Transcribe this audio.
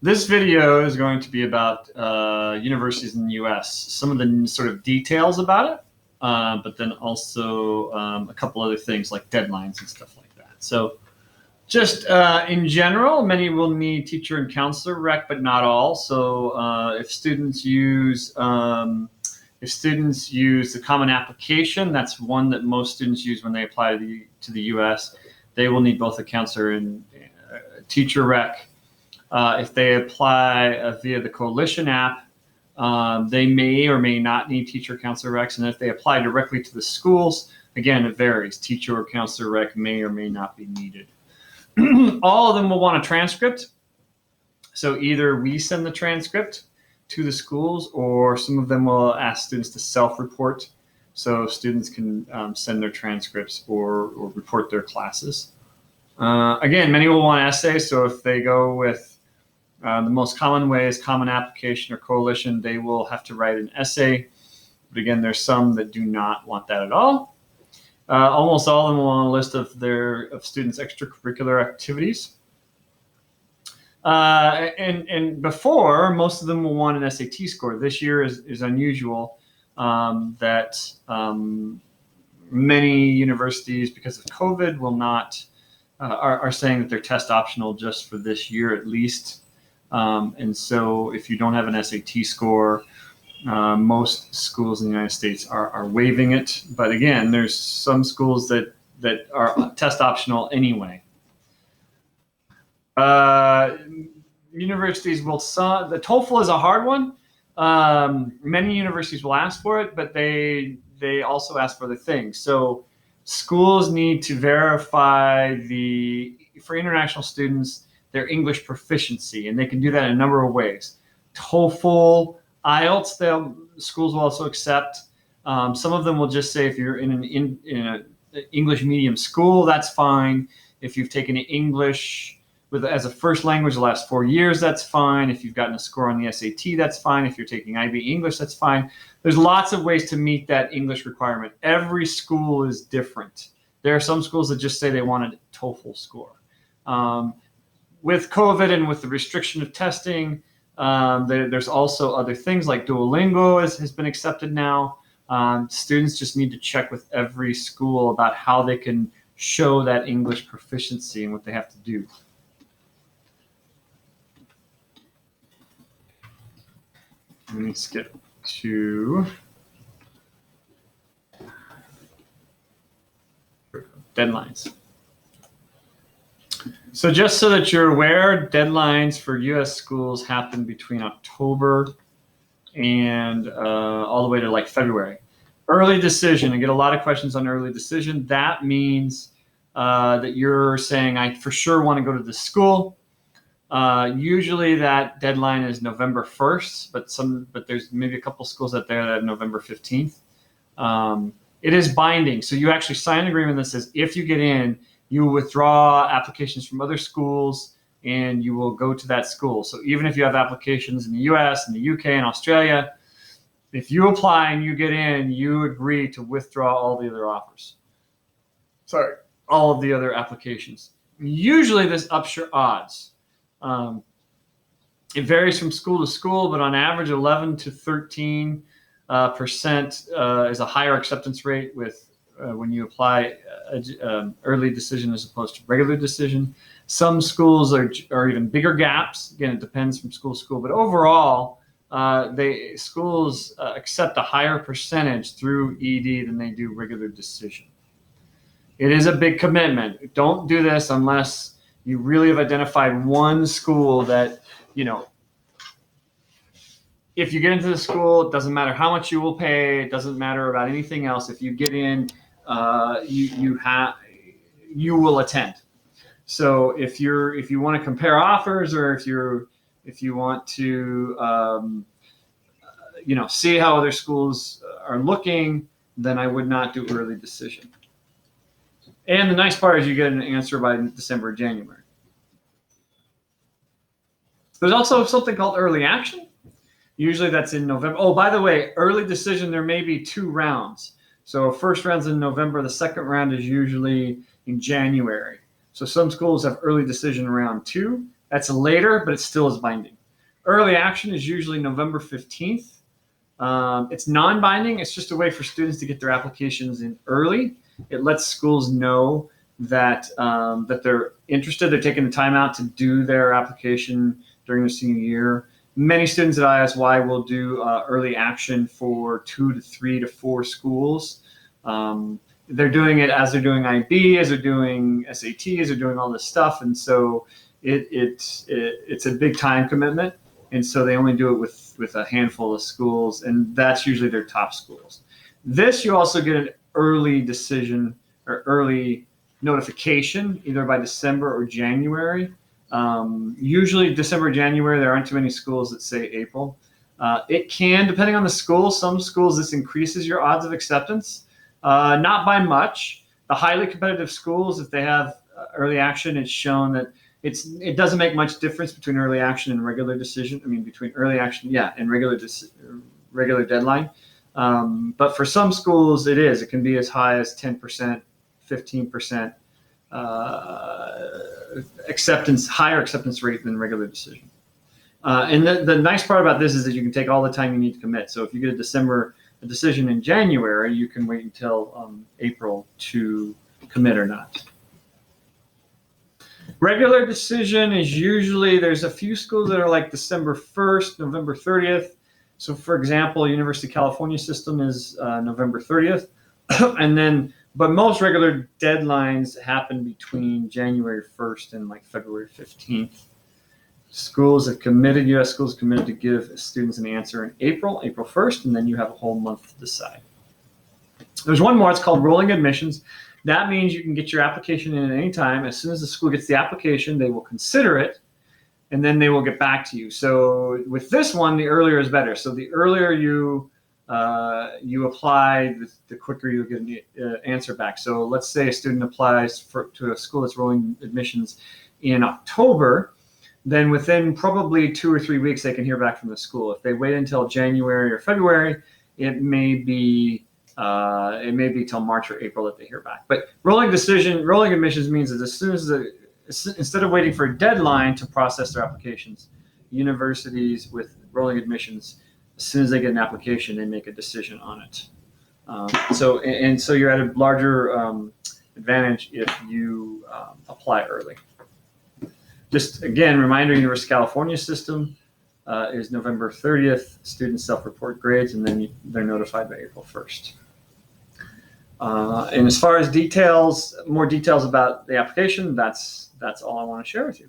This video is going to be about universities in the U.S., some of the sort of details about it, but then also a couple other things like deadlines and stuff like that. So just in general, many will need teacher and counselor rec, but not all. So if students use the Common Application, that's one that most students use when they apply to the U.S., they will need both a counselor and teacher rec. If they apply via the Coalition app, they may or may not need teacher counselor recs. And if they apply directly to the schools, again, it varies. Teacher or counselor rec may or may not be needed. All of them will want a transcript. So either we send the transcript to the schools, or some of them will ask students to self-report. So students can send their transcripts or report their classes. Again, many will want essays. So if they go with the most common way is Common Application or Coalition, they will have to write an essay. But again, there's some that do not want that at all. Almost all of them will want a list of students' extracurricular activities. And before, most of them will want an SAT score. This year is unusual that many universities, because of COVID, will not are saying that they're test optional just for this year at least. And so if you don't have an SAT score, most schools in the United States are waiving it. But again, there's some schools that are test optional anyway. Universities will, the TOEFL is a hard one. Many universities will ask for it, but they also ask for other things. So schools need to verify for international students, their English proficiency, and they can do that in a number of ways. TOEFL, IELTS, schools will also accept. Some of them will just say if you're in an English medium school, that's fine. If you've taken English as a first language the last 4 years, that's fine. If you've gotten a score on the SAT, that's fine. If you're taking IB English, that's fine. There's lots of ways to meet that English requirement. Every school is different. There are some schools that just say they want a TOEFL score. With COVID and with the restriction of testing, there's also other things like Duolingo has been accepted now. Students just need to check with every school about how they can show that English proficiency and what they have to do. Let me skip to deadlines. So just so that you're aware, deadlines for U.S. schools happen between October and all the way to like February. Early decision, I get a lot of questions on early decision. That means that you're saying, I for sure want to go to the school. Usually that deadline is November 1st, but there's maybe a couple schools out there that have November 15th. It is binding. So you actually sign an agreement that says if you get in, you will withdraw applications from other schools and you will go to that school. So even if you have applications in the US and the UK and Australia, if you apply and you get in, you agree to withdraw all the other offers. Sorry, all of the other applications. Usually this ups your odds. It varies from school to school, but on average 11 to 13% is a higher acceptance rate with when you apply early decision as opposed to regular decision. Some schools are even bigger gaps. Again, it depends from school to school, but overall, schools accept a higher percentage through ED than they do regular decision. It is a big commitment. Don't do this unless you really have identified one school that, if you get into the school, it doesn't matter how much you will pay. It doesn't matter about anything else. If you get in, you will attend. So if you want to compare offers, or if you want to, see how other schools are looking, then I would not do early decision. And the nice part is you get an answer by December, January. There's also something called early action. Usually that's in November. Oh, by the way, early decision, there may be 2 rounds. So first round's in November. The second round is usually in January. So some schools have early decision round 2. That's later, but it still is binding. Early action is usually November 15th. It's non-binding. It's just a way for students to get their applications in early. It lets schools know that that they're interested. They're taking the time out to do their application during their senior year. Many students at ISY will do early action for 2 to 3 to 4 schools. They're doing it as they're doing IB, as they're doing SAT, as they're doing all this stuff, and so it's a big time commitment. And so they only do it with a handful of schools, and that's usually their top schools. This, you also get an early decision or early notification, either by December or January. Usually December or January, there aren't too many schools that say April. It can, depending on the school, some schools this increases your odds of acceptance, not by much. The highly competitive schools, if they have early action, it's shown that it doesn't make much difference between early action and regular decision. I mean, between early action, and regular deadline. But for some schools, it is. It can be as high as 10%, 15% acceptance, higher acceptance rate than regular decision. And the nice part about this is that you can take all the time you need to commit. So if you get a decision in January, you can wait until April to commit or not. Regular decision is usually, there's a few schools that are like December 1st, November 30th. So for example, University of California system is November 30th. But most regular deadlines happen between January 1st and like February 15th. Schools have committed, U.S. schools committed to give students an answer in April 1st, and then you have a whole month to decide. There's one more, it's called rolling admissions. That means you can get your application in at any time. As soon as the school gets the application, they will consider it, and then they will get back to you. So with this one, the earlier is better. So the earlier you apply, the quicker you get an answer back. So let's say a student applies to a school that's rolling admissions in October, then within probably 2 or 3 weeks, they can hear back from the school. If they wait until January or February, it may be till March or April that they hear back. But rolling admissions means that as soon as instead of waiting for a deadline to process their applications, universities with rolling admissions, as soon as they get an application, they make a decision on it. So you're at a larger advantage if you apply early. Just again, reminder: University of California system is November 30th. Students self-report grades, and then they're notified by April 1st. And as far as more details about the application, that's all I want to share with you.